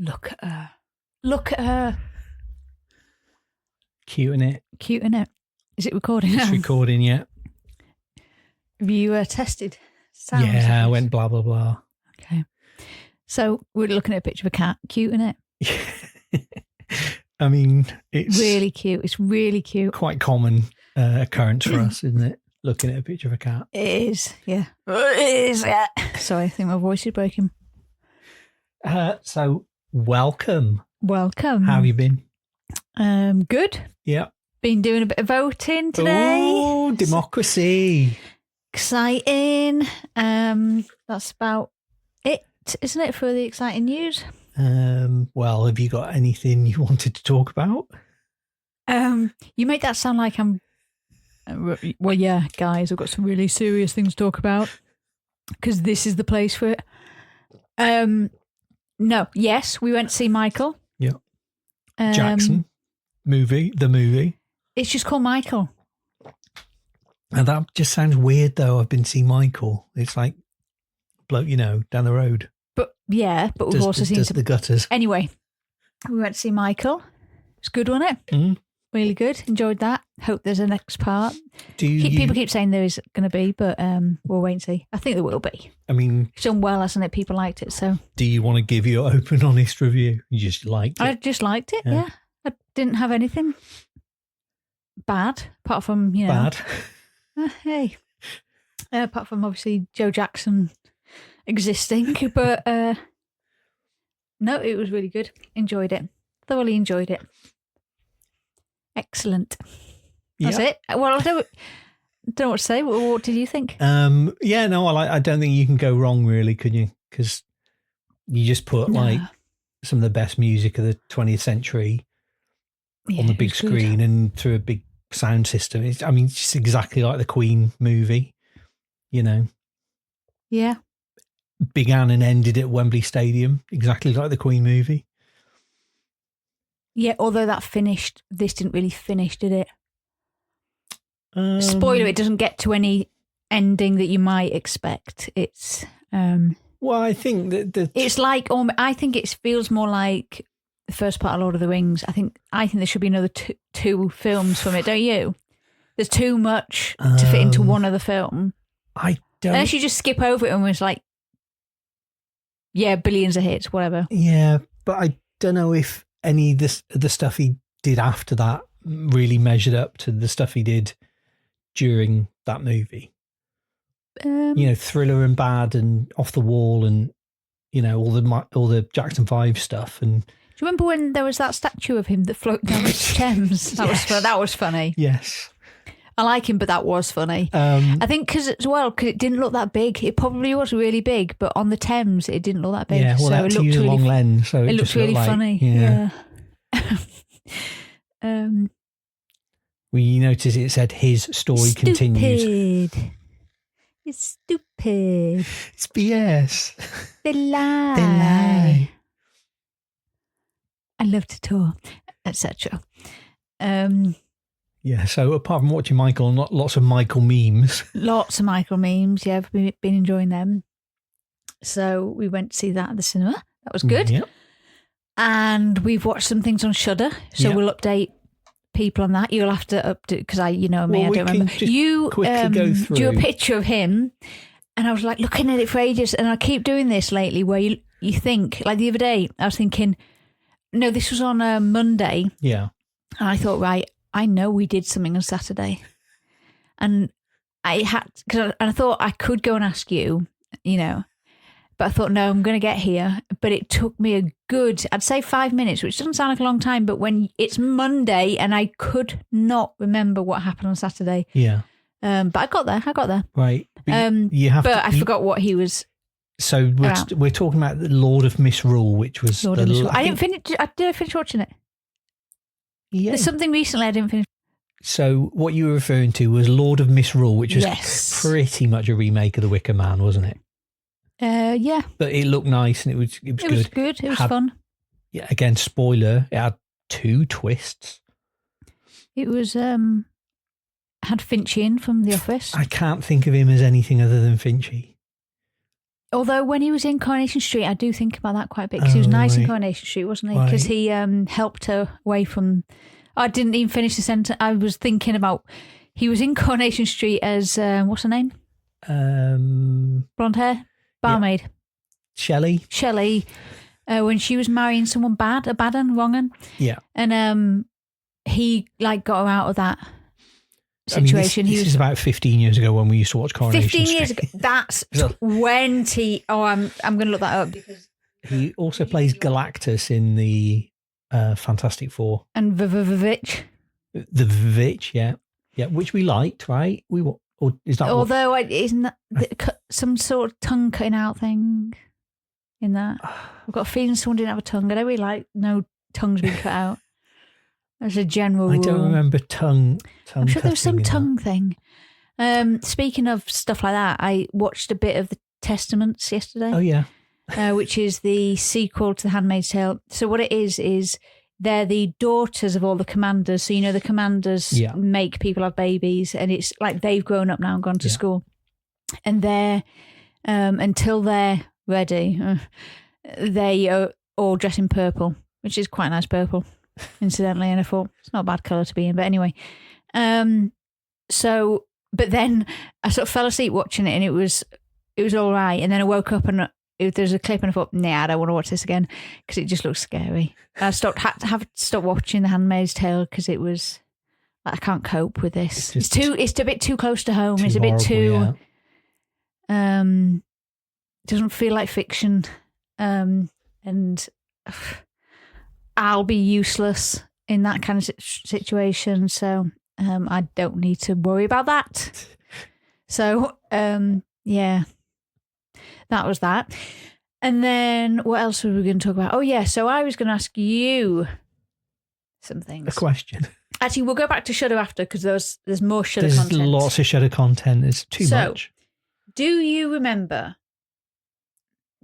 Look at her. Look at her. Cute, innit? Cute, innit? Is it recording now? It's recording, yeah. Have you tested sounds? Yeah, I went blah, blah, blah. Okay. So we're looking at a picture of a cat. Cute, innit? I mean, it's really cute. It's really cute. quite common occurrence for us, isn't it? Looking at a picture of a cat. It is, yeah. It is, yeah. Sorry, I think my voice is breaking. So, welcome. Welcome. How have you been? Good. Yeah. Been doing a bit of voting today. Oh, democracy. Exciting. That's about it, isn't it, for the exciting news? Well, have you got anything you wanted to talk about? You make that sound like I'm... well, yeah, guys, I've got some really serious things to talk about because this is the place for it. No, yes, we went to see Michael. Yeah. Jackson the movie. It's just called Michael. And that just sounds weird, though. I've been seeing Michael. It's like bloke, down the road. But yeah, but we've also seen the gutters. Anyway, we went to see Michael. It's good, wasn't it? Mm. Really good. Enjoyed that. Hope there's a next part. People keep saying there is going to be, but we'll wait and see. I think there will be. I mean, it's done well, hasn't it? People liked it. So, do you want to give your open, honest review? You just liked it. I just liked it. Yeah. I didn't have anything bad apart from bad. Hey, apart from obviously Joe Jackson existing, but no, it was really good. Enjoyed it. Thoroughly enjoyed it. Excellent. That's it. Well, I don't know what to say. What did you think? Yeah, no, I don't think you can go wrong, really, could you? Because you just put like some of the best music of the 20th century on the big screen and through a big sound system. It's just exactly like the Queen movie, Yeah. Began and ended at Wembley Stadium, exactly like the Queen movie. Yeah, although this didn't really finish, did it? Spoiler, it doesn't get to any ending that you might expect. It's... well, I think that it's like... I think it feels more like the first part of Lord of the Rings. I think there should be another two films from it, don't you? There's too much to fit into one other film. I don't... Unless you just skip over it and it's like, yeah, billions of hits, whatever. Yeah, but I don't know if any of the stuff he did after that really measured up to the stuff he did during that movie. Thriller and Bad and Off the Wall and all the Jackson 5 stuff. And do you remember when there was that statue of him that floated down the Thames? That was funny. Yes, I like him, but that was funny. I think because it didn't look that big. It probably was really big, but on the Thames it didn't look that big. Yeah, well, so it looked really long lens, so it looked really funny. Yeah. Well, you notice it said his story continues. It's stupid. It's BS. They lie. I love to tour, etc. Yeah, so apart from watching Michael, lots of Michael memes. Lots of Michael memes, yeah, I've been enjoying them. So we went to see that at the cinema. That was good. Yep. And we've watched some things on Shudder, so we'll update people on that. You'll have to update, because I don't remember. You go through. Drew a picture of him, and I was like looking at it for ages, and I keep doing this lately where you think, like the other day, I was thinking, no, this was on a Monday. Yeah. And I thought, right, I know we did something on Saturday. And I thought I could go and ask you, but I thought, no, I'm going to get here. But it took me I'd say 5 minutes, which doesn't sound like a long time, but when it's Monday and I could not remember what happened on Saturday. Yeah. But I got there. Right. I forgot what he was. So we're talking about the Lord of Misrule, which was... I didn't finish. Did I finish watching it? Yeah. There's something recently I didn't finish. So what you were referring to was Lord of Misrule, which was pretty much a remake of The Wicker Man, wasn't it? Yeah. But it looked nice and it was good. It was good. It was fun. Yeah. Again, spoiler, it had 2 twists. It was had Finchie in from The Office. I can't think of him as anything other than Finchie. Although when he was in Coronation Street, I do think about that quite a bit because he was nice in Coronation Street, wasn't he? Because he helped her away from. I didn't even finish the sentence. I was thinking about he was in Coronation Street as what's her name? Blonde hair barmaid. Yeah. Shelley. When she was marrying someone bad, a bad un, wrong un. Yeah. And he like got her out of that situation. This is about 15 years ago when we used to watch Coronation 15 Street. years ago. That's 20. Oh, I'm going to look that up because he also plays Galactus in the Fantastic Four and Vivitch. The Vivitch, yeah, which we liked, right? Or is that although isn't that some sort of tongue cutting out thing in that? I've got a feeling someone didn't have a tongue. I don't really like no tongues being cut out. As a general rule. I don't remember tongue. I'm sure there was some tongue thing. Speaking of stuff like that, I watched a bit of The Testaments yesterday. Oh, yeah. Which is the sequel to The Handmaid's Tale. So what it is they're the daughters of all the commanders. So, the commanders make people have babies and it's like they've grown up now and gone to school. And they're, until they're ready, they are all dressed in purple, which is quite nice purple. Incidentally, and I thought it's not a bad colour to be in, but anyway. But then I sort of fell asleep watching it, and it was all right. And then I woke up and there's a clip, and I thought, nah, I don't want to watch this again because it just looks scary. I had to stop watching The Handmaid's Tale because it was like, I can't cope with this. It's a bit too close to home. It's a bit too. Doesn't feel like fiction, and. I'll be useless in that kind of situation, so I don't need to worry about that. So, yeah, that was that. And then what else were we going to talk about? Oh, yeah, so I was going to ask you some things. A question. Actually, we'll go back to Shudder after because there's more Shudder content. There's lots of Shudder content. It's too much. Do you remember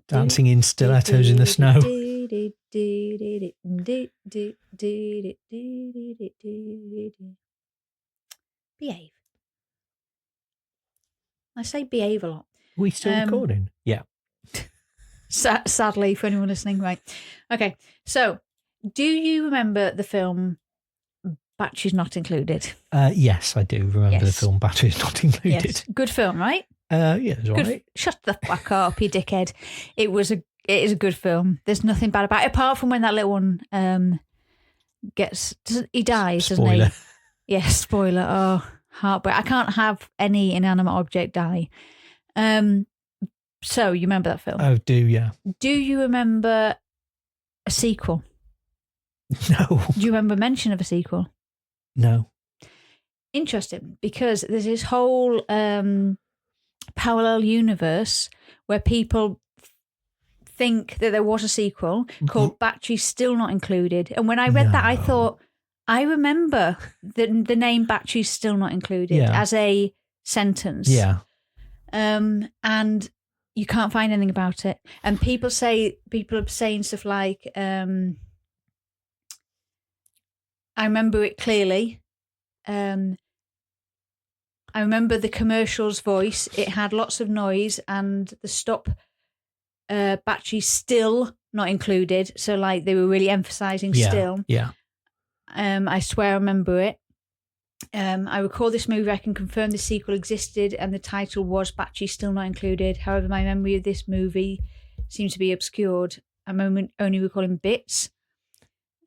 dancing in stilettos in the snow? Behave. I say behave a lot. We still recording? Yeah. Sadly, for anyone listening, right? Okay. So, do you remember the film Batteries Not Included? Yes, I do remember the film Batteries Not Included. Yes. Good film, right? Yeah, it's all right. Shut the fuck up, you dickhead. It is a good film. There's nothing bad about it, apart from when that little one he dies, spoiler. Doesn't he? Yeah, spoiler. Oh, heartbreak. I can't have any inanimate object die. So, you remember that film? Oh, do, yeah. Do you remember a sequel? No. Do you remember mention of a sequel? No. Interesting, because there's this whole parallel universe where people think that there was a sequel called Batteries Still Not Included. And when I read that, I thought, I remember the name Batteries Still Not Included as a sentence. Yeah. And you can't find anything about it. And people are saying stuff like, I remember it clearly. I remember the commercial's voice. It had lots of noise and the stop battery still not included. So like they were really emphasizing still. Yeah. I swear I remember it. I recall this movie. I can confirm the sequel existed and the title was Battery Still Not Included. However, my memory of this movie seems to be obscured. I'm only recalling bits.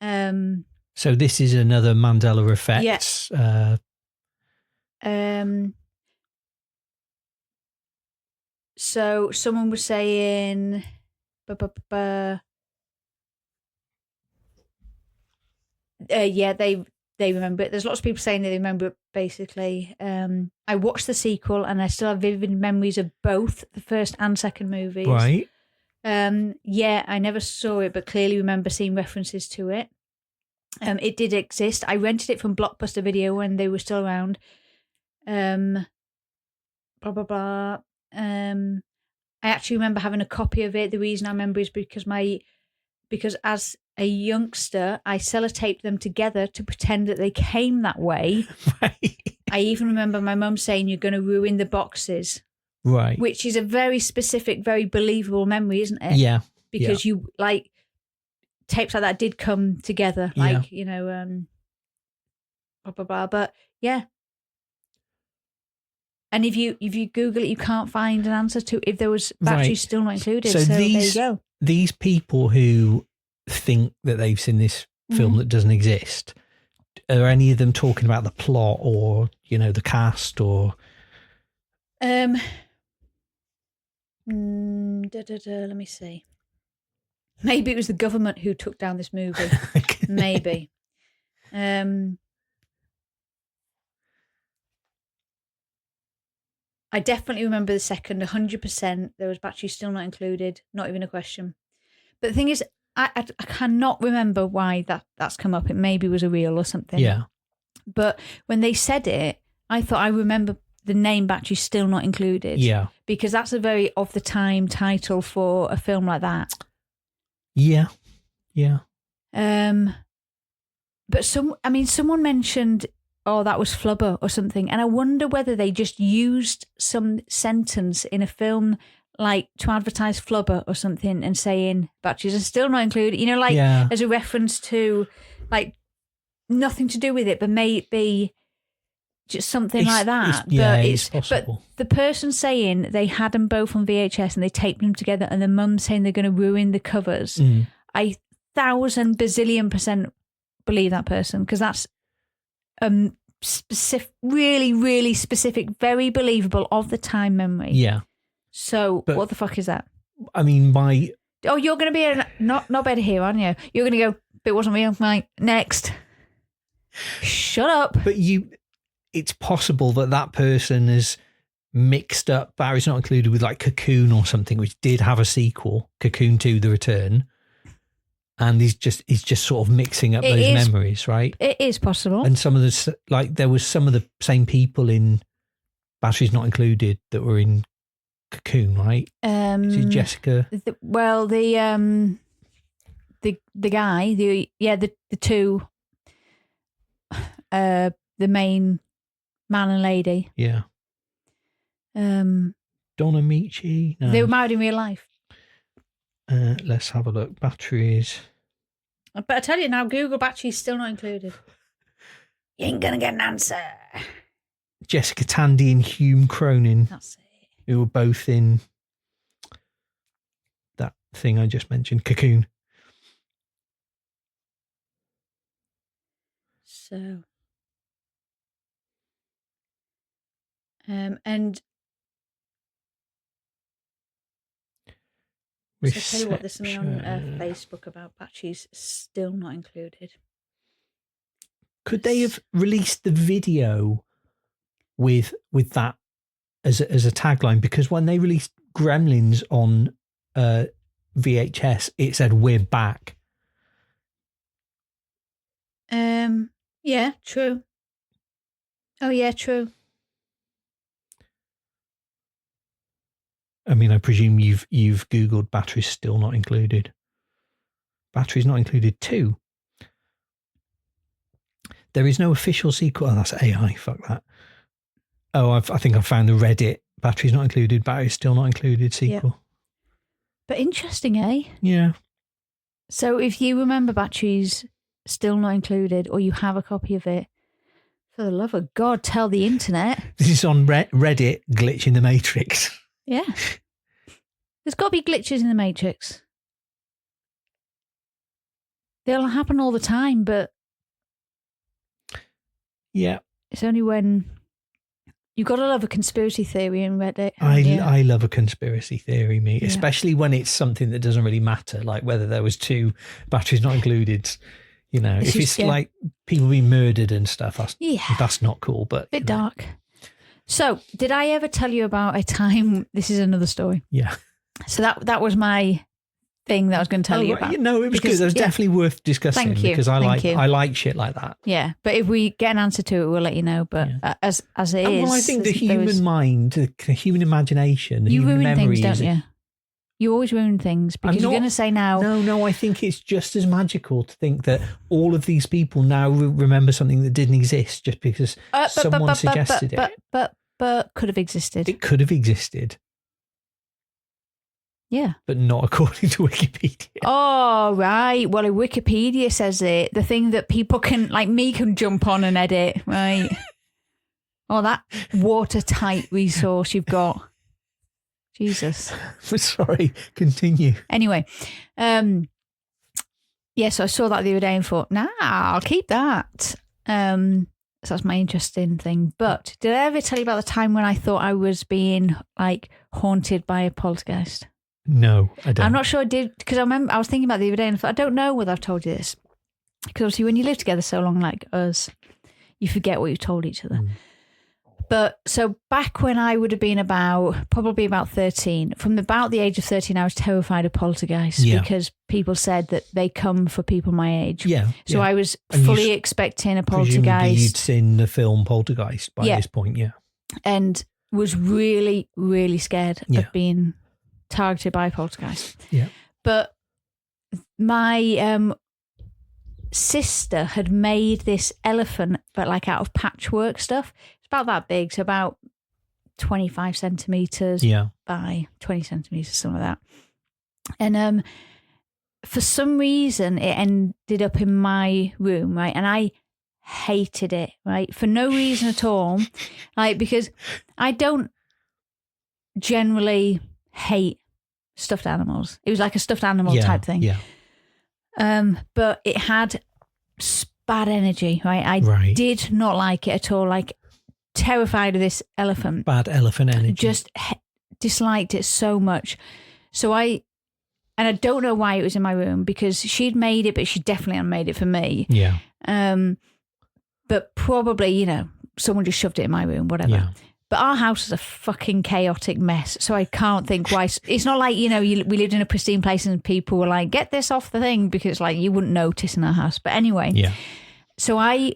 So this is another Mandela Effect. Yes. So someone was saying, yeah, they remember it. There's lots of people saying that they remember it. Basically, I watched the sequel and I still have vivid memories of both the first and second movies. Right. Yeah, I never saw it, but clearly remember seeing references to it. It did exist. I rented it from Blockbuster Video when they were still around. Blah blah blah. I actually remember having a copy of it. The reason I remember is because as a youngster, I sellotaped them together to pretend that they came that way. Right. I even remember my mum saying, "You're going to ruin the boxes." Right. Which is a very specific, very believable memory, isn't it? Yeah. Because you like tapes like that did come together, like, blah, blah, blah. But yeah. And if you Google it, you can't find an answer to if there was batteries still not included. So there you go. These people who think that they've seen this film that doesn't exist, are any of them talking about the plot or, the cast or? Let me see. Maybe it was the government who took down this movie. Maybe. I definitely remember the second, 100%. There was batteries still not included. Not even a question. But the thing is, I cannot remember why that's come up. It maybe was a reel or something. Yeah. But when they said it, I thought I remember the name batteries still not included. Yeah. Because that's a very of-the-time title for a film like that. Yeah. Yeah. But someone mentioned, that was Flubber or something. And I wonder whether they just used some sentence in a film like to advertise Flubber or something and saying batteries are still not included, as a reference to like nothing to do with it, but maybe just something like that. It's possible. But the person saying they had them both on VHS and they taped them together and the mum saying they're going to ruin the covers, I 1,000 bazillion% believe that person, because that's specific, really, really specific, very believable of the time memory. Yeah. So what the fuck is that? I mean, you're going to be not better here, aren't you? You're going to go, it wasn't real. Right, next. Shut up. But it's possible that person has mixed up Batteries Not Included with like Cocoon or something, which did have a sequel, Cocoon 2: The Return. And he's just sort of mixing up those memories, right? It is possible. And some of the, like, there was some of the same people in Batteries Not Included that were in Cocoon, right? Is it Jessica? The guy, the two, the main man and lady. Yeah. Donna Michi? No. They were married in real life. Let's have a look. Batteries. But I tell you now, Google batteries still not included. You ain't going to get an answer. Jessica Tandy and Hume Cronin. That's it. Who were both in that thing I just mentioned, Cocoon. So, and so I tell you what, there's something on Facebook about batteries still not included. Could they have released the video with that as a tagline? Because when they released Gremlins on VHS, it said "We're back." Yeah, true. Oh yeah, true. I mean, I presume you've Googled Batteries Still Not Included. Batteries Not Included 2. There is no official sequel. Oh, that's AI. Fuck that. Oh, I think I've found the Reddit Batteries Not Included, Batteries Still Not Included sequel. Yep. But interesting, eh? Yeah. So if you remember Batteries Still Not Included, or you have a copy of it, for the love of God, tell the internet. This is on Reddit, Glitch in the Matrix. Yeah. There's got to be glitches in the Matrix. They'll happen all the time, but yeah, it's only when you've got to love a conspiracy theory in Reddit. I love a conspiracy theory, especially when it's something that doesn't really matter, like whether there was 2 Batteries Not Included. If it's like people being murdered and stuff, that's not cool. But bit dark. So, did I ever tell you about a time? This is another story. Yeah. So that was my thing that I was going to tell you about. No, it was good. It was definitely worth discussing. Thank you. Because I like shit like that. Yeah, but if we get an answer to it, we'll let you know. But as it is, well, I think the human mind, the human imagination, the human ruin memory, things, don't you? You always ruin things because you're going to say now. No, I think it's just as magical to think that all of these people now remember something that didn't exist just because someone suggested it. but could have existed. It could have existed. Yeah. But not according to Wikipedia. Oh, right. Well, if Wikipedia says it, the thing that people can, like me, can jump on and edit, right? Oh, that watertight resource you've got. Jesus. Sorry, continue. Anyway, so I saw that the other day and thought, I'll keep that. So that's my interesting thing. But did I ever tell you about the time when I thought I was being like haunted by a poltergeist? No, I don't. I'm not sure I did, because I remember I was thinking about it the other day and I thought, I don't know whether I've told you this. Because obviously when you live together so long like us, you forget what you've told each other. But so back when I would have been probably about 13, from about the age of 13, I was terrified of poltergeists because people said that they come for people my age. Yeah. So I was fully expecting a poltergeist. You'd seen the film Poltergeist by this point, and was really, really scared of being targeted by a poltergeist. Yeah. But my sister had made this elephant, but like out of patchwork stuff. About that big, so about 25 centimetres by 20 centimetres, something like that. And for some reason, it ended up in my room, right? And I hated it, right? For no reason at all. Like, because I don't generally hate stuffed animals. It was like a stuffed animal type thing. Yeah. But it had bad energy, right? I did not like it at all. Like, terrified of this elephant. Bad elephant energy. Just disliked it so much. So I don't know why it was in my room, because she'd made it, but she definitely hadn't made it for me. Yeah. But probably, someone just shoved it in my room, whatever. Yeah. But our house is a fucking chaotic mess, so I can't think why. It's not like, we lived in a pristine place and people were like, get this off the thing, because like you wouldn't notice in our house. But anyway. Yeah. So I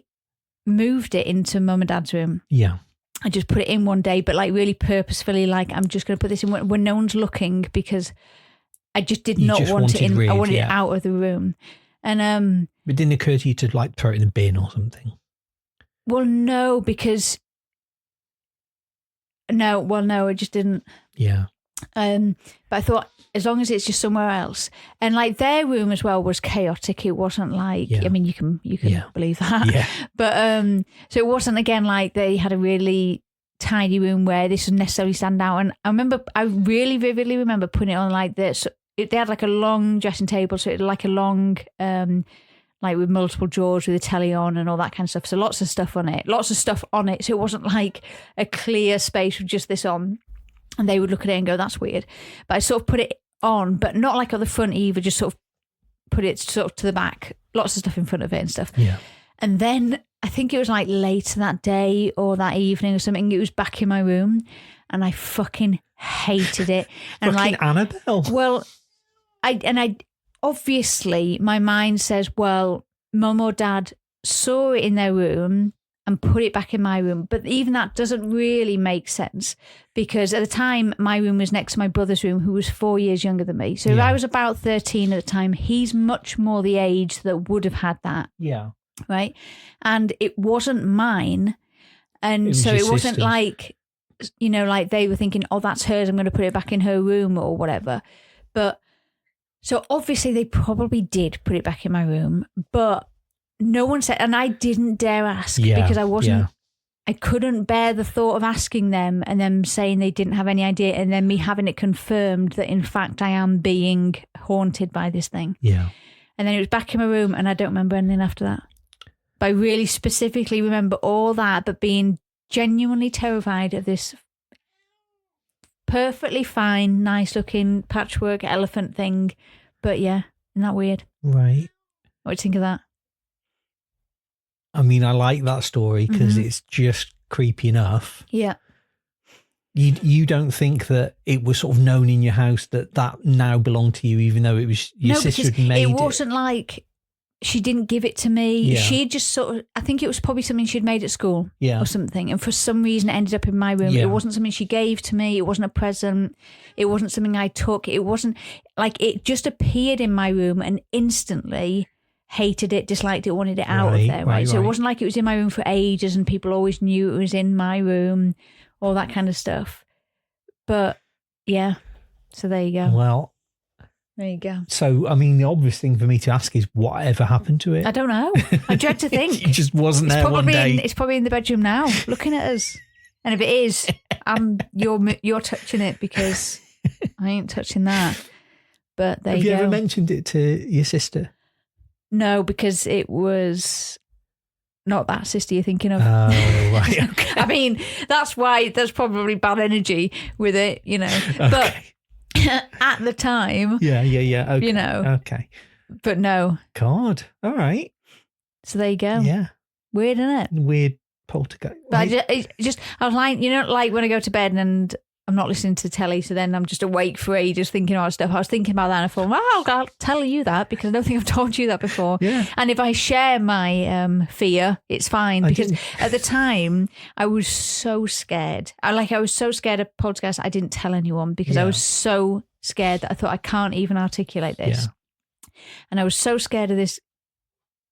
moved it into mum and dad's room. Yeah. I just put it in one day, but like really purposefully, like I'm just going to put this in when no one's looking, because I just did not want it in. I wanted it out of the room. And it didn't occur to you to like throw it in a bin or something? Well, no, because no, it just didn't. Yeah. But I thought, as long as it's just somewhere else, and like their room as well was chaotic. It wasn't like, I mean, you can believe that. Yeah. But so it wasn't again like they had a really tidy room where this would necessarily stand out. And I really vividly remember putting it on like this. They had like a long dressing table, so it had like a long, like with multiple drawers with a telly on and all that kind of stuff. So lots of stuff on it. So it wasn't like a clear space with just this on. And they would look at it and go, that's weird. But I sort of put it on, but not like on the front either, just sort of put it sort of to the back, lots of stuff in front of it and stuff. Yeah. And then I think it was like later that day or that evening or something, it was back in my room and I fucking hated it. And fucking like Annabelle. Well, I obviously my mind says, well, mum or dad saw it in their room and put it back in my room. But even that doesn't really make sense, because at the time my room was next to my brother's room, who was 4 years younger than me. So if I was about 13 at the time, he's much more the age that would have had that. Yeah. Right. And it wasn't mine. And it wasn't like, like they were thinking, oh, that's hers, I'm going to put it back in her room or whatever. But so obviously they probably did put it back in my room, but no one said, and I didn't dare ask because I couldn't bear the thought of asking them and them saying they didn't have any idea, and then me having it confirmed that in fact I am being haunted by this thing. Yeah. And then it was back in my room and I don't remember anything after that. But I really specifically remember all that, but being genuinely terrified of this perfectly fine, nice looking patchwork elephant thing. But yeah, isn't that weird? Right. What do you think of that? I mean, I like that story because it's just creepy enough. Yeah. You don't think that it was sort of known in your house that now belonged to you, even though it was your sister had made it? It wasn't like she didn't give it to me. Yeah. She just sort of, I think it was probably something she'd made at school or something. And for some reason it ended up in my room. Yeah. It wasn't something she gave to me. It wasn't a present. It wasn't something I took. It wasn't like, it just appeared in my room and instantly hated it, disliked it, wanted it out of there. Right. So it wasn't like it was in my room for ages and people always knew it was in my room all that kind of stuff. But yeah, so there you go. Well, there you go. So, I mean, the obvious thing for me to ask is whatever happened to it? I don't know. I dread to think. It just wasn't there one day. It's probably in the bedroom now, looking at us. And if it is, you're touching it because I ain't touching that. But there you go. Have you ever mentioned it to your sister? No, because it was not that sister you're thinking of. Oh, right. Okay. I mean, that's why there's probably bad energy with it, you know. Okay. But at the time, yeah. Okay. You know. Okay. But no. God. All right. So there you go. Yeah. Weird, isn't it? Weird poltergeist. But I was like, you know, like when I go to bed and I'm not listening to telly, so then I'm just awake for ages thinking all stuff. I was thinking about that and I thought, well, I'll tell you that because I don't think I've told you that before. Yeah. And if I share my fear, it's fine. Because at the time, I was so scared. I was so scared of podcasts, I didn't tell anyone because I was so scared that I thought I can't even articulate this. Yeah. And I was so scared of this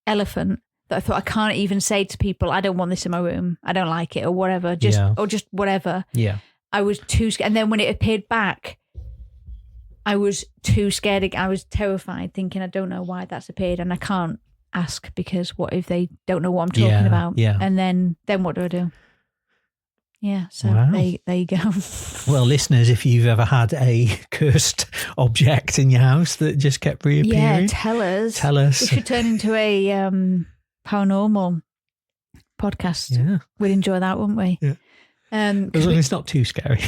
elephant that I thought I can't even say to people, I don't want this in my room. I don't like it or whatever. Or just whatever. Yeah. I was too scared. And then when it appeared back, I was too scared. I was terrified, thinking, I don't know why that's appeared. And I can't ask because what if they don't know what I'm talking about? Yeah. And then what do I do? Yeah, so there you go. Well, listeners, if you've ever had a cursed object in your house that just kept reappearing. Yeah, tell us. We should turn into a paranormal podcast. Yeah. We'd enjoy that, wouldn't we? Yeah. As long as it's not too scary.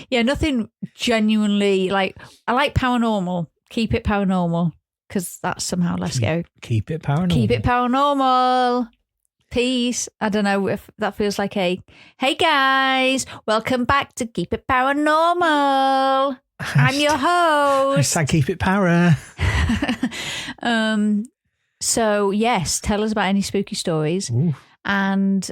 Yeah, nothing genuinely like. I like paranormal. Keep it paranormal because that's somehow less scary. Keep it paranormal. Keep it paranormal. Peace. I don't know if that feels like hey guys, welcome back to Keep It Paranormal. I'm your host. I keep it para. So yes, tell us about any spooky stories. Ooh. And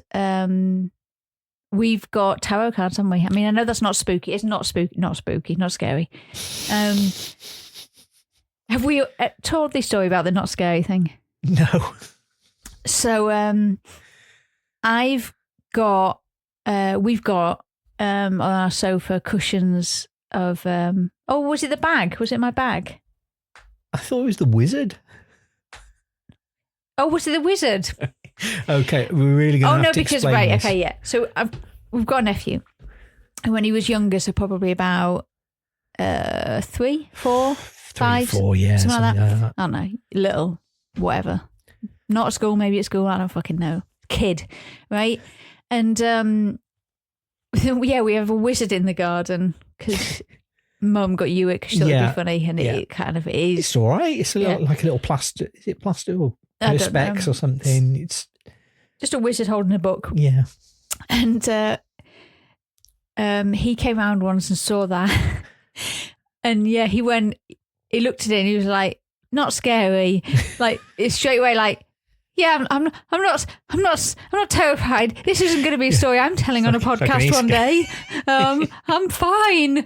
we've got tarot cards, haven't we? I mean, I know that's not spooky. It's not spooky, not scary. Have we told this story about the not scary thing? No. So we've got on our sofa cushions of was it the bag? Was it my bag? I thought it was the wizard. Oh, was it the wizard? Okay, we're really going to have to explain this. Okay, yeah. So we've got a nephew, and when he was younger, so probably about 3, 4, 5, 4, yeah, something like that. I don't know, little, whatever. Not at school, maybe at school, I don't fucking know. Kid, right? And yeah, we have a wizard in the garden because Mum got you it because she thought it'd be funny, and it kind of is. It's all right. It's like a little plaster. Is it plaster or perspex or something? It's just a wizard holding a book. Yeah. And he came round once and saw that, and yeah, he looked at it and he was like, "Not scary," like it's straight away like. Yeah, I'm not terrified. This isn't going to be a story I'm telling on a podcast one day. I'm fine.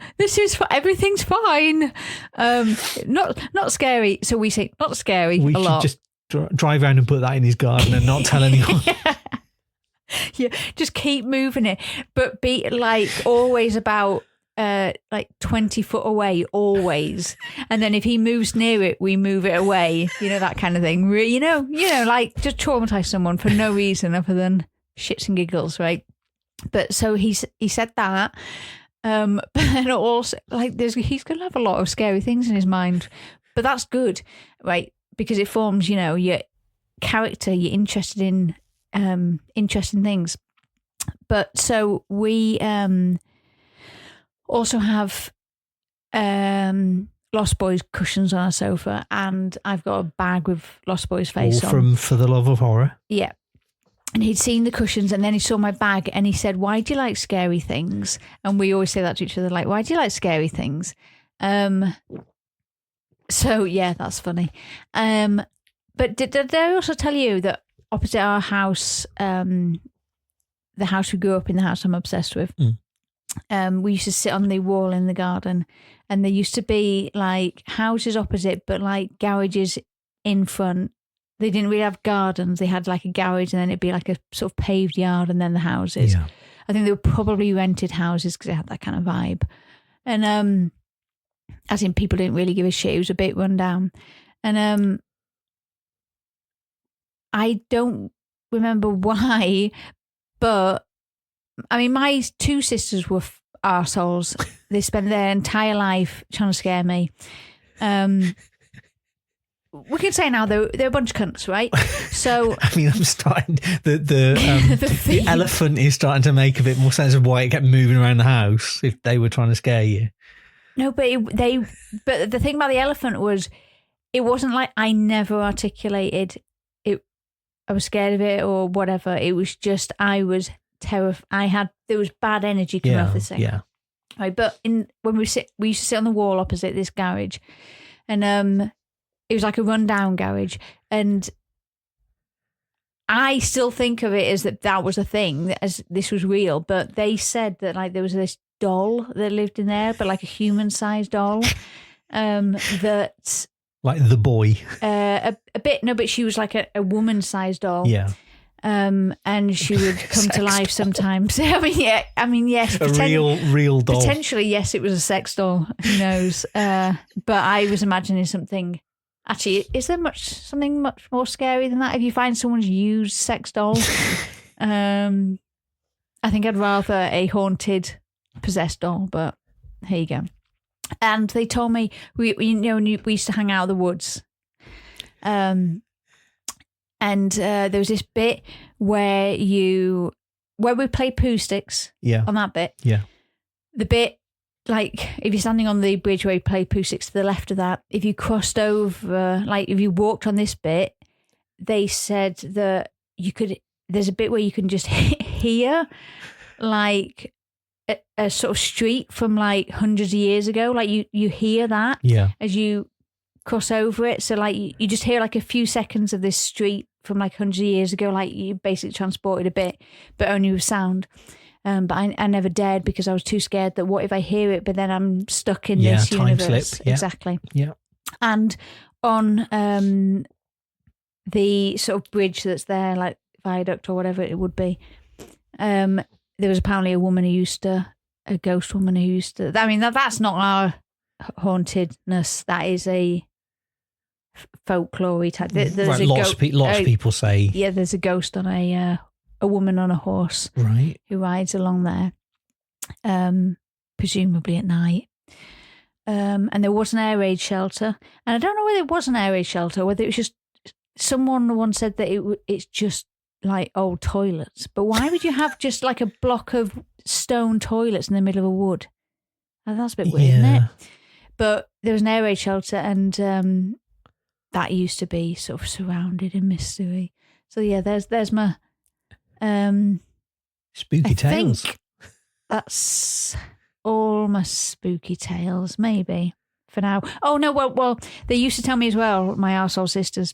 Everything's fine. Not scary. So we say not scary a lot. We should just drive around and put that in his garden and not tell anyone. Yeah, just keep moving it, but be like always about. Like 20 foot away always, and then if he moves near it we move it away, you know, that kind of thing, you know, like just traumatize someone for no reason other than shits and giggles, right? But so he said that but then also like he's gonna have a lot of scary things in his mind, but that's good, right? Because it forms, you know, your character, you're interested in interesting things. But so we also have Lost Boys cushions on our sofa, and I've got a bag with Lost Boys face all on. From For the Love of Horror. Yeah. And he'd seen the cushions, and then he saw my bag and he said, "Why do you like scary things?" And we always say that to each other, like, "Why do you like scary things?" So yeah, that's funny. But did I also tell you that opposite our house, the house we grew up in, the house I'm obsessed with, we used to sit on the wall in the garden, and there used to be like houses opposite, but like garages in front. They didn't really have gardens. They had like a garage, and then it'd be like a sort of paved yard, and then the houses. Yeah. I think they were probably rented houses because they had that kind of vibe. And as in people didn't really give a shit. It was a bit run down. And I don't remember why, but I mean, my two sisters were arseholes. They spent their entire life trying to scare me. We can say now they're a bunch of cunts, right? So I mean, I'm starting the elephant is starting to make a bit more sense of why it kept moving around the house if they were trying to scare you. No, but but the thing about the elephant was, it wasn't like I never articulated it. I was scared of it or whatever. It was just I was terrified. There was bad energy coming off this thing. Yeah. Right, but when we used to sit on the wall opposite this garage, and it was like a rundown garage, and I still think of it as that was a thing, as this was real. But they said that like there was this doll that lived in there, but like a human-sized doll, that like the boy, a bit. No, but she was like a woman-sized doll. Yeah. And she would come to life sometimes. I mean, yes, a real doll. Potentially, yes, it was a sex doll. Who knows? But I was imagining something. Actually, is there something much more scary than that? If you find someone's used sex doll, I think I'd rather a haunted, possessed doll. But here you go. And they told me we used to hang out in the woods. And there was this bit where we played poo sticks. Yeah. On that bit. Yeah. The bit, like, if you're standing on the bridge where you play poo sticks, to the left of that, if you crossed over, like, if you walked on this bit, they said that there's a bit where you can just hear, like, a sort of street from, like, hundreds of years ago. Like, you hear that as you cross over it. So like you just hear like a few seconds of this street from like hundreds of years ago, like you basically transported a bit, but only with sound. But I never dared because I was too scared that what if I hear it, but then I'm stuck in this universe. Slip. Yeah. Exactly. Yeah. And on the sort of bridge that's there, like viaduct or whatever it would be, there was apparently a ghost woman who used to, I mean, that's not our hauntedness. That is a folklore type. There's right, lots of people say. Yeah, there's a ghost on a woman on a horse, right, who rides along there, presumably at night. And there was an air raid shelter, and I don't know whether it was an air raid shelter, or whether it was just someone once said that it's just like old toilets. But why would you have just like a block of stone toilets in the middle of a wood? Oh, that's a bit weird, isn't it? But there was an air raid shelter, and that used to be sort of surrounded in mystery. So yeah, there's my spooky tales. I think that's all my spooky tales, maybe for now. Oh no, well, they used to tell me as well, my arsehole sisters,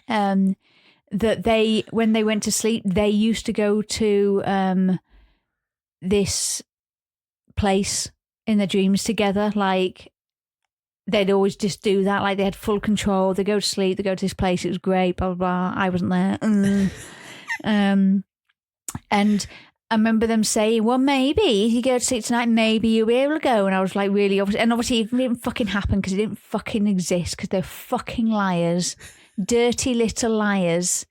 that when they went to sleep, they used to go to this place in their dreams together. Like they'd always just do that. Like they had full control. They go to sleep. They go to this place. It was great. Blah blah blah. I wasn't there. And I remember them saying, "Well, maybe if you go to sleep tonight, maybe you'll be able to go." And I was like, really, obviously, it didn't fucking happen because it didn't fucking exist because they're fucking liars, dirty little liars.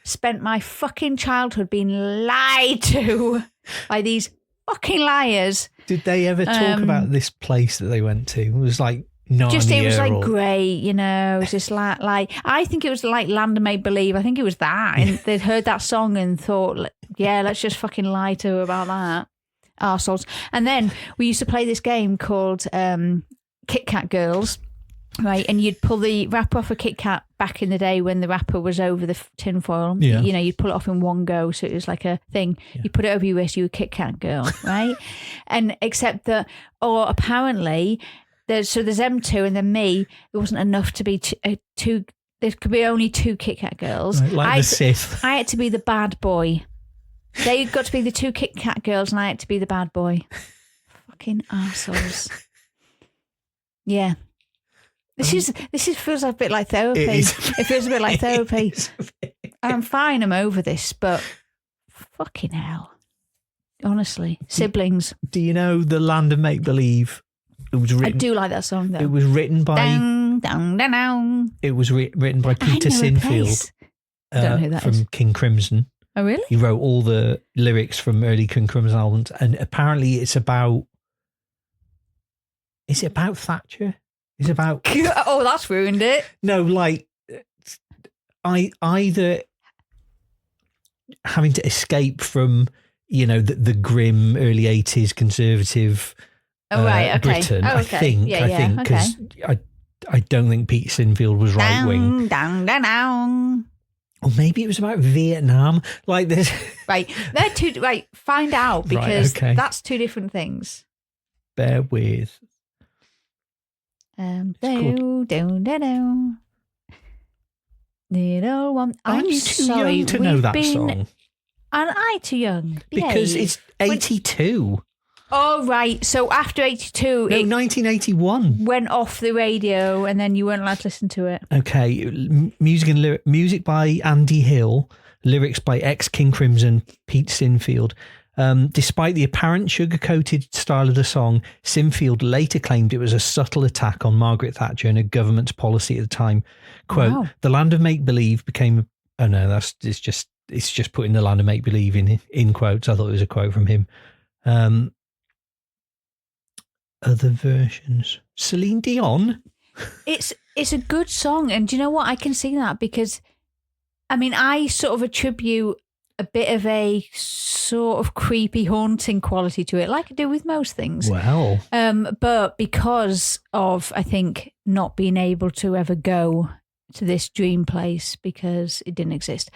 Spent my fucking childhood being lied to by these fucking liars. Did they ever talk about this place that they went to? It was like Narnia. It was like great, you know. It was just like I think it was like Land of Make Believe. I think it was that, and they'd heard that song and thought, yeah, let's just fucking lie to her about that. Arseholes. And then we used to play this game called Kit Kat Girls, right? And you'd pull the wrapper off a Kit Kat back in the day when the wrapper was over the tin foil. Yeah. You know, you'd pull it off in one go, so it was like a thing. Yeah. You put it over your wrist, you were a Kit Kat girl, right? And except that, or apparently, there's M2 and then me. There wasn't enough to be two. There could be only two Kit Kat girls. Right, like the Sith. I had to be the bad boy. They got to be the two Kit Kat girls, and I had to be the bad boy. Fucking arseholes. Yeah. This feels a bit like therapy. It feels a bit like therapy. I'm fine. I'm over this, but fucking hell. honestly. Siblings. Do you know The Land of Make Believe? It was written. I do like that song though. It was written by. Down, down, down, down. It was written by Peter Sinfield I don't know who that from is. King Crimson. Oh, really? He wrote all the lyrics from early King Crimson albums, and apparently it's about. Is it about Thatcher? Is it about? Oh, that's ruined it. No, like either having to escape from the grim early 80s conservative Britain. Oh, okay. I think because I don't think Pete Sinfield was right wing. Down, down, down. Or maybe it was about Vietnam. Like this. Right. They're two. Right. Find out because that's two different things. Bear with. Little one. I'm too young to know that song. And I too young because it's 82. Oh right, so after 82, no, 1981 went off the radio, and then you weren't allowed to listen to it. Okay, music by Andy Hill, lyrics by ex-King Crimson Pete Sinfield. Despite the apparent sugar-coated style of the song, Sinfield later claimed it was a subtle attack on Margaret Thatcher and her government's policy at the time. Quote, wow. The land of make-believe became... Oh no, it's just putting the land of make-believe in quotes. I thought it was a quote from him. Other versions. Celine Dion? It's a good song, and do you know what? I can see that because, I mean, I sort of attribute a bit of a sort of creepy, haunting quality to it, like I do with most things. Wow. But because of, I think, not being able to ever go to this dream place because it didn't exist,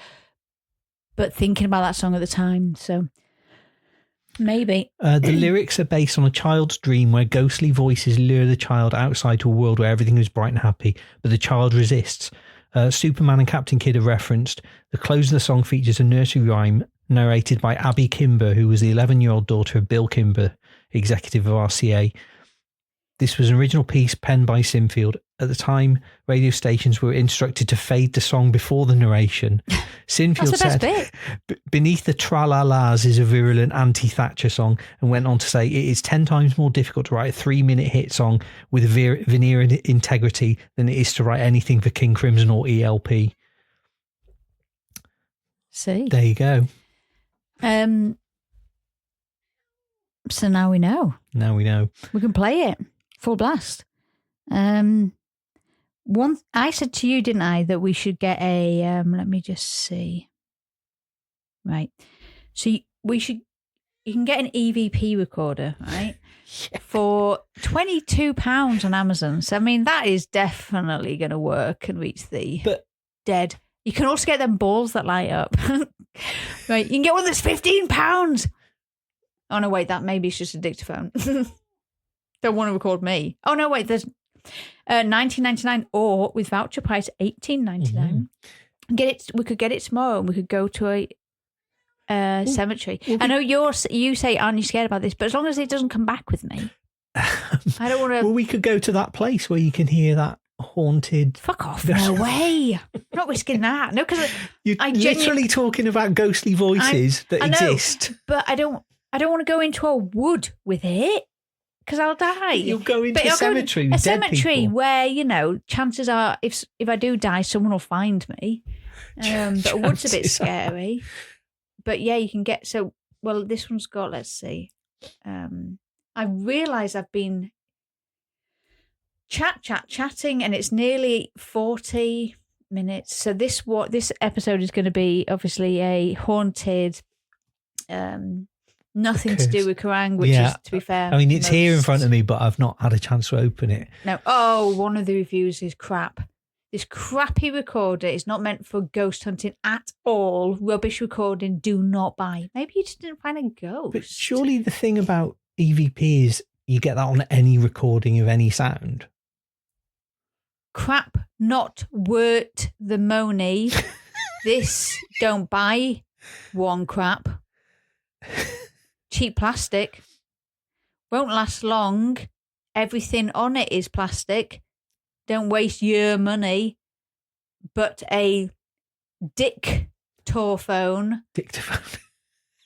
but thinking about that song at the time, so maybe. The lyrics are based on a child's dream where ghostly voices lure the child outside to a world where everything is bright and happy, but the child resists. Superman and Captain Kidd are referenced. The close of the song features a nursery rhyme narrated by Abby Kimber, who was the 11-year-old daughter of Bill Kimber, executive of RCA. This was an original piece penned by Sinfield. At the time, radio stations were instructed to fade the song before the narration. Sinfield said, beneath the tra-la-las is a virulent anti-Thatcher song, and went on to say, it is 10 times more difficult to write a 3-minute hit song with veneer integrity than it is to write anything for King Crimson or ELP. See? There you go. So now we know. Now we know. We can play it. Full blast. I said to you, didn't I, that we should get a let me just see. Right. So you can get an EVP recorder, right? For £22 on Amazon. So I mean that is definitely gonna work and reach the dead. You can also get them balls that light up. Right. You can get one that's £15. Oh no, wait, that maybe it's just a dictaphone. Don't want to record me. Oh no, wait, there's $19.99 or with voucher price $18.99. Get it. We could get it tomorrow, and we could go to a cemetery. I know you say, aren't you scared about this? But as long as it doesn't come back with me, I don't want to. Well, we could go to that place where you can hear that haunted. Fuck off! No way. I'm not risking that. No, because you're literally talking about ghostly voices that exist. But I don't want to go into a wood with it. Because I'll die. You'll go into a cemetery with dead people. Where, chances are, if I do die, someone will find me. But a wood's a bit scary. But yeah, you can get... So, well, this one's got, let's see. I realise I've been chatting, and it's nearly 40 minutes. So this episode is going to be, obviously, a haunted... Nothing to do with Kerrang, which is, to be fair. I mean, it's here in front of me, but I've not had a chance to open it. No. Oh, one of the reviews is crap. This crappy recorder is not meant for ghost hunting at all. Rubbish recording, do not buy. Maybe you just didn't find a ghost. But surely the thing about EVP is you get that on any recording of any sound. Crap, not worth the money. This, don't buy one crap. Cheap plastic. Won't last long. Everything on it is plastic. Don't waste your money. But a dictaphone. Dictaphone.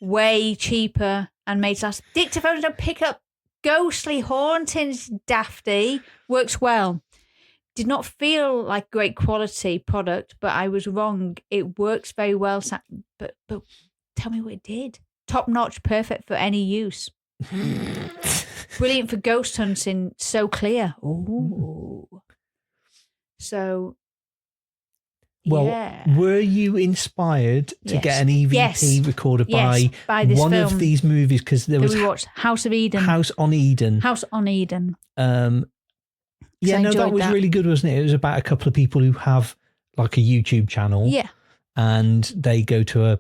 Way cheaper and made us dictaphones don't pick up ghostly hauntings. Dafty works well. Did not feel like great quality product, but I was wrong. It works very well. But tell me what it did. Top notch, perfect for any use. Brilliant for ghost hunting. So clear. Ooh. So. Well, yeah. Were you inspired to get an EVP recorded by this one film of these movies? Because there was we watched House of Eden. House on Eden. Yeah, no, that was really good, wasn't it? It was about a couple of people who have like a YouTube channel. Yeah. And they go to a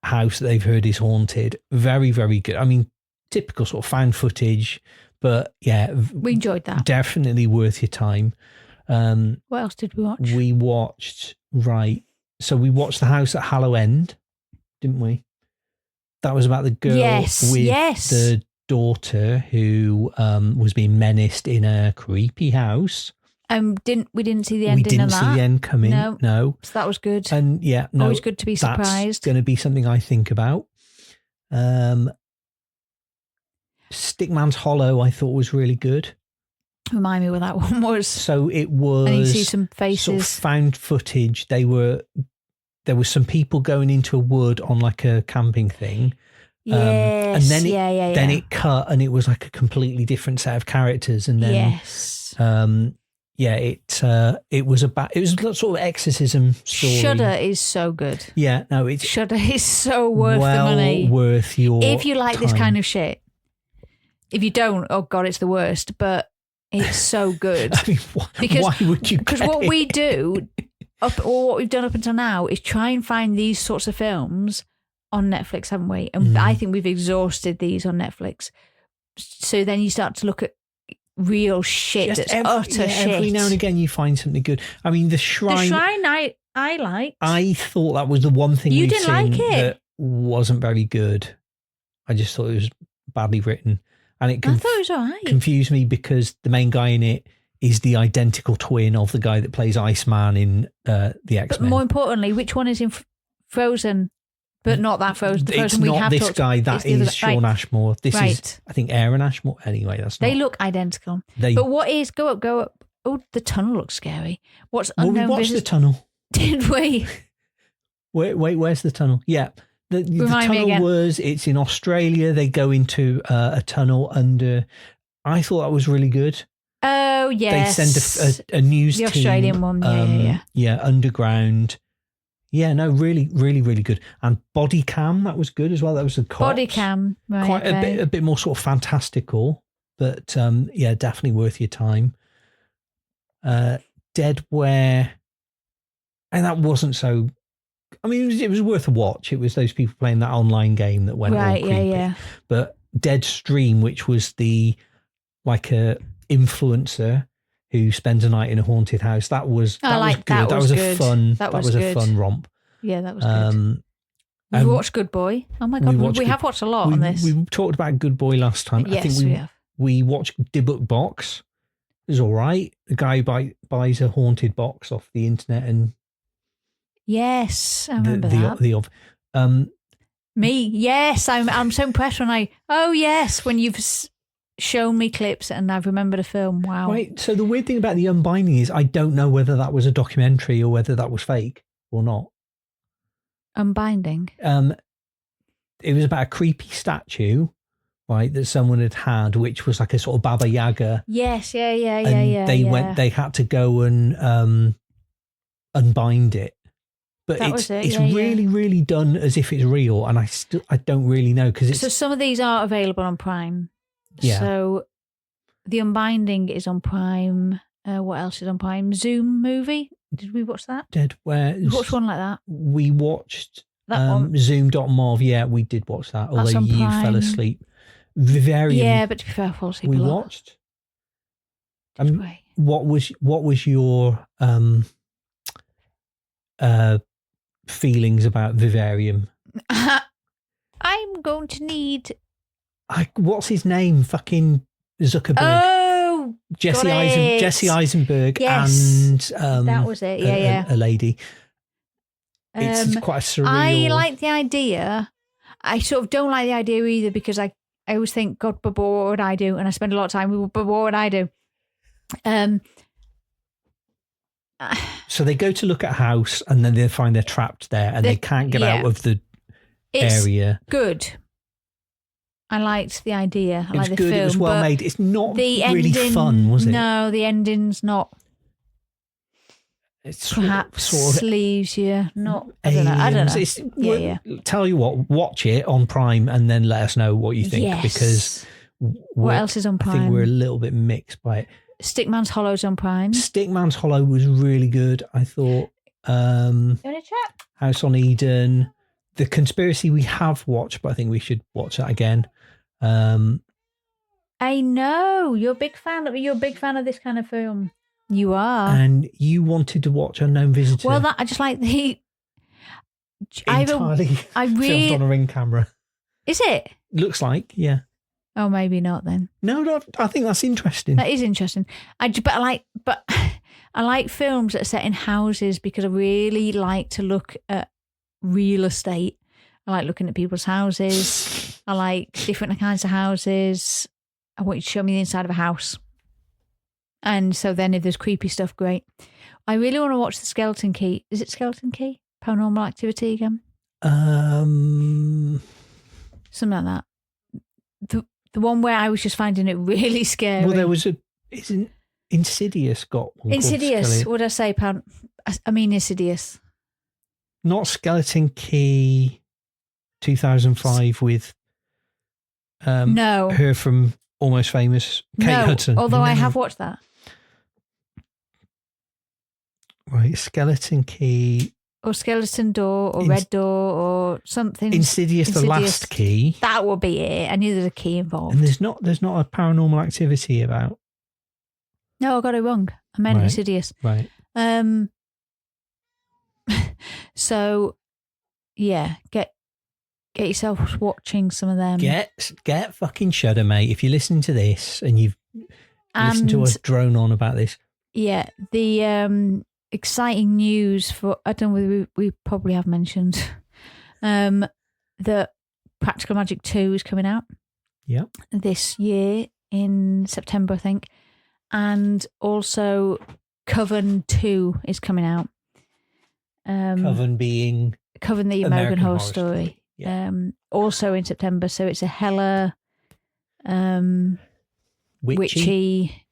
house that they've heard is haunted. Very, very good. I mean, typical sort of found footage, but yeah. We enjoyed that. Definitely worth your time. What else did we watch? We watched, we watched The House at Hallow End, didn't we? That was about the girl with the daughter who was being menaced in a creepy house. We didn't see the ending of that. We didn't see the end coming. No. So that was good. And always good to be surprised. That's going to be something I think about. Stickman's Hollow, I thought was really good. Remind me what that one was. So it was. And you see some faces. Sort of found footage. There were some people going into a wood on like a camping thing. Yes. And then then it cut and it was like a completely different set of characters. And then it was sort of exorcism story. Shudder is so good. Yeah, no, Shudder is so worth the money. Worth your if you like time. This kind of shit. If you don't, oh god, it's the worst. But it's so good. I mean, why would you? Because what we do, or what we've done up until now, is try and find these sorts of films on Netflix, haven't we? And I think we've exhausted these on Netflix. So then you start to look at real shit. That's utter shit. Every now and again you find something good. I mean, The Shrine I liked. I thought that was the one thing you didn't like it. That wasn't very good. I just thought it was badly written. And I thought it was all right. Confused me because the main guy in it is the identical twin of the guy that plays Iceman in the X-Men. But more importantly, which one is in Frozen? But not that Frozen. The Frozen it's not this guy. That is Sean Ashmore. This is, I think, Aaron Ashmore. Anyway, They look identical. But what is... Go up. Oh, the tunnel looks scary. What's unknown... Well, we watched the tunnel. Did we? Wait, where's the tunnel? Yeah. The tunnel it's in Australia. They go into a tunnel under. I thought that was really good. Oh, yes. They send a news team. The Australian one, yeah, underground. Yeah, no, really, really, really good. And Body Cam, that was good as well. That was a Body Cam, right. Quite a bit more sort of fantastical, but definitely worth your time. Dead Where, and that wasn't so... I mean, it was worth a watch. It was those people playing that online game that went all creepy. Yeah. But Deadstream, which was a influencer who spends a night in a haunted house, that was good. That was a fun romp. Yeah, that was good. We watched Good Boy. Oh my god, we have watched a lot on this. We talked about Good Boy last time. Yes, I think we watched Dybbuk Box. It was all right. The guy buys a haunted box off the internet and. Yes, I remember that. Me, yes, I'm so impressed when you've shown me clips and I've remembered a film. Wow. Right. So the weird thing about The Unbinding is I don't know whether that was a documentary or whether that was fake or not. Unbinding. It was about a creepy statue, right, that someone had, which was like a sort of Baba Yaga. Yes, yeah. They had to go and unbind it. But it's really, really done as if it's real, and I don't really know because so some of these are available on Prime. Yeah. So The Unbinding is on Prime. What else is on Prime? Zoom movie. Did we watch that? We watched one like that. We watched Zoom.mov. Yeah, we did watch that. Although you fell asleep. Vivarium. Yeah, but to be fair, I fell asleep. We watched. What was your feelings about Vivarium? I'm going to need... what's his name? Fucking Zuckerberg. Oh, Jesse Eisenberg. Yes, and that was it. Yeah, a lady. It's quite a surreal... I like the idea. I sort of don't like the idea either because I I always think, God, but what would I do? And I spend a lot of time with, but what would I do? So they go to look at a house and then they find they're trapped there and they can't get out of the area. Good. I liked the idea. I liked the good. film. It was well made. It's not really fun, was it? No, the ending's not. It's perhaps sort of leaves you not. I don't know. Tell you what, watch it on Prime and then let us know what you think because what else is on Prime? I think we're a little bit mixed by it. Stickman's Hollow's on Prime. Stickman's Hollow was really good. I thought. You want to check? House on Eden. The Conspiracy we have watched, but I think we should watch that again. I know you're a big fan of this kind of film. You are, and you wanted to watch Unknown Visitor. Well, I just like the entirely filmed on a Ring camera. Is it? Looks like, yeah. Oh, maybe not then. No, I think that's interesting. That is interesting. I like films that are set in houses because I really like to look at real estate. I like looking at people's houses. I like different kinds of houses. I want you to show me the inside of a house. And so then if there's creepy stuff, great. I really want to watch The Skeleton Key. Is it Skeleton Key? Paranormal Activity again? Something like that. The one where I was just finding it really scary. Well, there was isn't Insidious got one? Insidious. What did I say, Pan? I mean Insidious. Not Skeleton Key 2005 with her from Almost Famous, Kate Hudson. Although I have watched that. Right, Skeleton Key. Or Skeleton Door or Red Door or something. Insidious, The Last Key. That will be it. I knew there's a key involved. And there's not a Paranormal Activity about. No, I got it wrong. I meant Insidious. Right. So, yeah, get yourself watching some of them. Get fucking Shudder, mate. If you're listening to this and you've listened to us drone on about this. Yeah, the exciting news for, I don't know whether we probably have mentioned, that Practical Magic 2 is coming out. Yeah. This year in September, I think. And also Coven 2 is coming out. Coven being Coven, the American Horror Story. Yeah. Also in September, so it's a hella witchy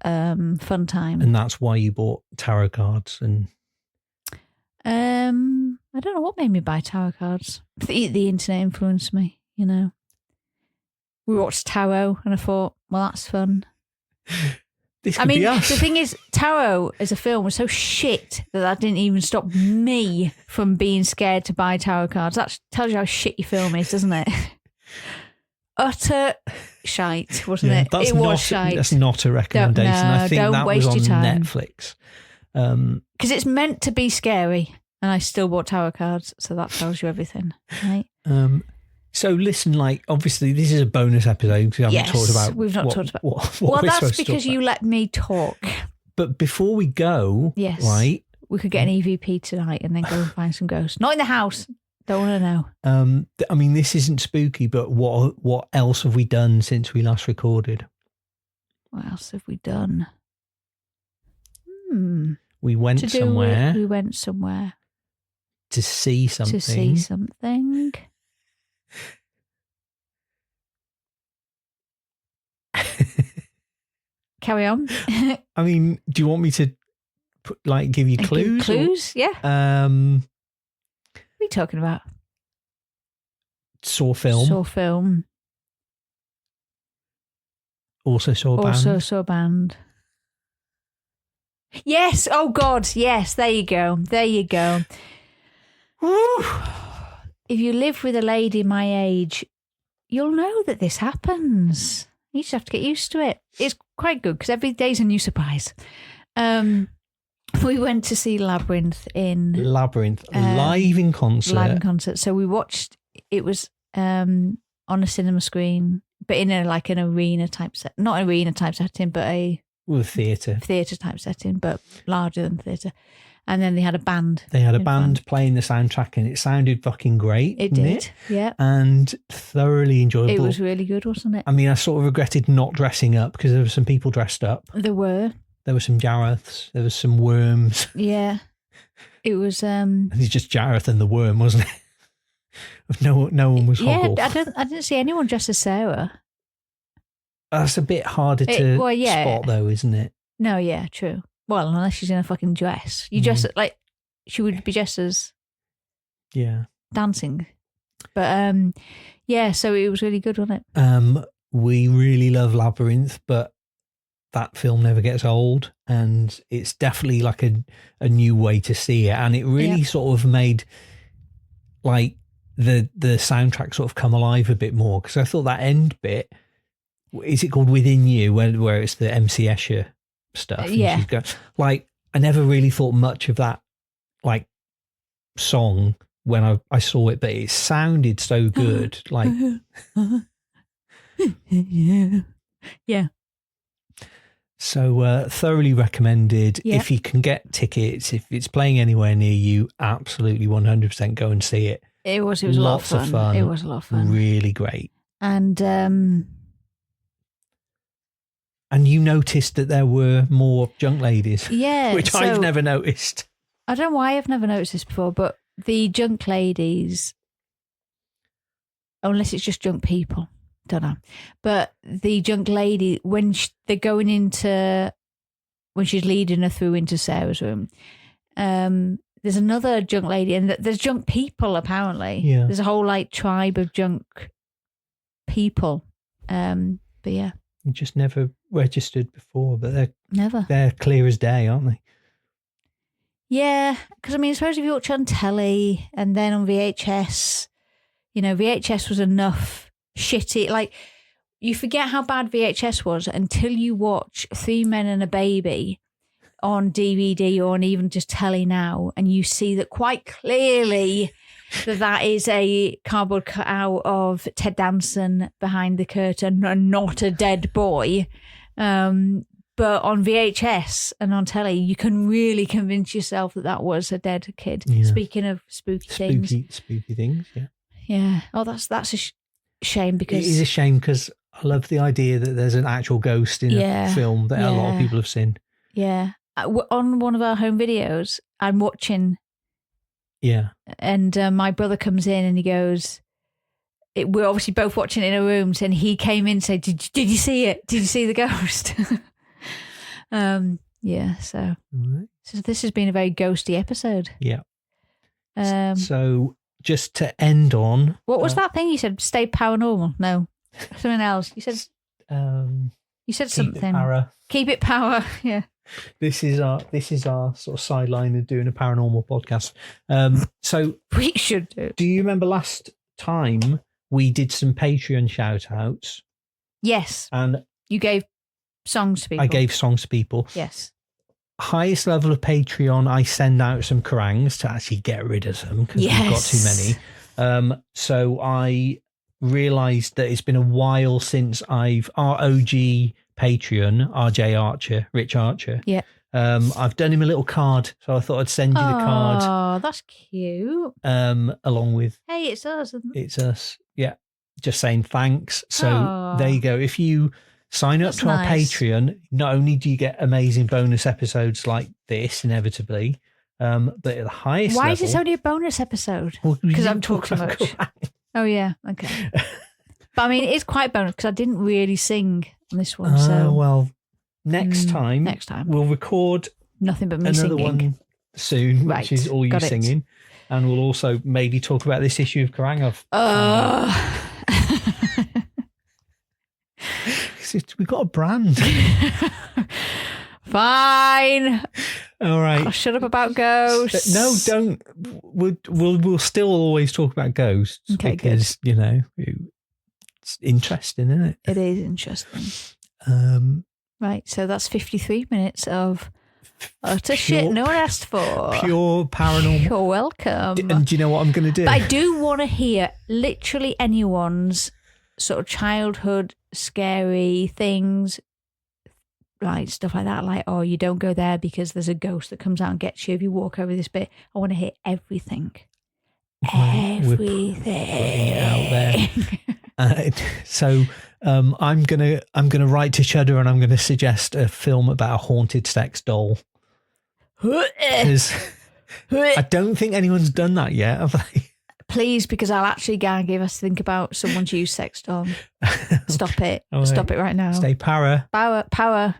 fun time. And that's why you bought tarot cards and I don't know what made me buy tarot cards. The internet influenced me, you know. We watched tarot and I thought, well, that's fun. This could be us. The thing is, tarot as a film was so shit that didn't even stop me from being scared to buy tarot cards. That tells you how shit your film is, doesn't it? Utter shite, wasn't it? It was shite. That's not a recommendation. I think that was on Netflix. Because it's meant to be scary, and I still bought tarot cards, so that tells you everything, right? So listen, obviously this is a bonus episode because we haven't talked about. We've not talked about. Well, that's because you let me talk. But before we go, right, we could get an EVP tonight and then go and find some ghosts. Not in the house. Don't want to know. I mean, this isn't spooky, but what else have we done since we last recorded? What else have we done? We went somewhere. We went somewhere to see something. Carry on. I mean, do you want me to give you clues? Clues, yeah. What are you talking about? Saw film. Also saw a band. Yes. Oh God. Yes. There you go. Woo. If you live with a lady my age, you'll know that this happens. You just have to get used to it. It's quite good because every day's a new surprise. We went to see Labyrinth live in concert. So we watched. It was on a cinema screen, but in an arena type set, not an arena type setting, but a theatre type setting, but larger than theatre. And then they had a band. They had a band playing the soundtrack, and it sounded fucking great. It did, yeah. And thoroughly enjoyable. It was really good, wasn't it? I mean, I sort of regretted not dressing up because there were some people dressed up. There were. There were some Jareths. There was some worms. Yeah. It was... It's just Jareth and the worm, wasn't it? No one was Hoggle. Yeah, I didn't see anyone dressed as Sarah. That's a bit harder to spot, though, isn't it? No, yeah, true. Well, unless she's in a fucking dress. You dress like she would be dressed as dancing. But yeah, so it was really good, wasn't it? We really love Labyrinth, but that film never gets old, and it's definitely like a new way to see it. And it really sort of made like the soundtrack sort of come alive a bit more, because I thought that end bit, is it called Within You, where it's the MC Escher stuff? Yeah. She's going, like, I never really thought much of that like song when I saw it, but it sounded so good. Like, yeah. So thoroughly recommended. Yeah. If you can get tickets, if it's playing anywhere near you, absolutely 100% go and see it. It was a lot of fun. It was a lot of fun. Really great. And you noticed that there were more junk ladies. Yeah. Which I've never noticed. I don't know why I've never noticed this before, but the junk ladies, unless it's just junk people, don't know. But the junk lady, when they're going into, when she's leading her through into Sarah's room, there's another junk lady, and there's junk people apparently. Yeah. There's a whole like tribe of junk people. But yeah. Just never registered before, but never. They're clear as day, aren't they? Yeah, because I mean, I suppose if you watch on telly and then on VHS, VHS was enough shitty. Like, you forget how bad VHS was until you watch Three Men and a Baby on DVD or on even just telly now, and you see that quite clearly that is a cardboard cutout of Ted Danson behind the curtain and not a dead boy. But on VHS and on telly, you can really convince yourself that was a dead kid. Yeah. Speaking of spooky things. Spooky things, yeah. Yeah. Oh, that's a shame, because... It is a shame, because I love the idea that there's an actual ghost in a film that a lot of people have seen. Yeah. On one of our home videos, I'm watching... Yeah. And my brother comes in and he goes... we're obviously both watching it in our rooms, and he came in and said, did you see it? Did you see the ghost? Yeah, so this has been a very ghosty episode. Yeah. So just to end on, what was that thing you said? Stay paranormal? No, something else. You said something. Keep it power. Yeah. This is our sort of sideline of doing a paranormal podcast. So we should do. Do you remember last time we did some Patreon shout outs? Yes. And you gave songs to people. I gave songs to people. Yes. Highest level of Patreon, I send out some Kerrangs to actually get rid of them, because we've got too many. So I realised that it's been a while since our OG Patreon, RJ Rich Archer. Yeah. I've done him a little card, so I thought I'd send you the card. Oh, that's cute. Along with... Hey, it's us, isn't it? It's us, yeah. Just saying thanks. So there you go. If you sign up to our Patreon, not only do you get amazing bonus episodes like this, inevitably, but at the highest level... Why is this only a bonus episode? Because I'm talking too much. Oh, yeah, okay. But I mean, it is quite bonus, because I didn't really sing on this one. Well, next time we'll record nothing but me another singing one soon, which is all you singing. And we'll also maybe talk about this issue of Kerrang. We've got a brand. Fine. All right. I'll shut up about ghosts. No, don't. We'll still always talk about ghosts, because it's interesting, isn't it? It is interesting. Right. So that's 53 minutes of utter shit no one asked for. Pure paranormal. You're welcome. And do you know what I'm going to do? But I do want to hear literally anyone's sort of childhood scary things, like stuff like that, like, oh, you don't go there because there's a ghost that comes out and gets you if you walk over this bit. I want to hear everything. Everything out there. So I'm gonna write to Shudder and I'm gonna suggest a film about a haunted sex doll. Because I don't think anyone's done that yet, have they? Please, because I'll actually gag if I think about someone's used sex doll. Stop it. Right. Stop it right now. Stay power. Power.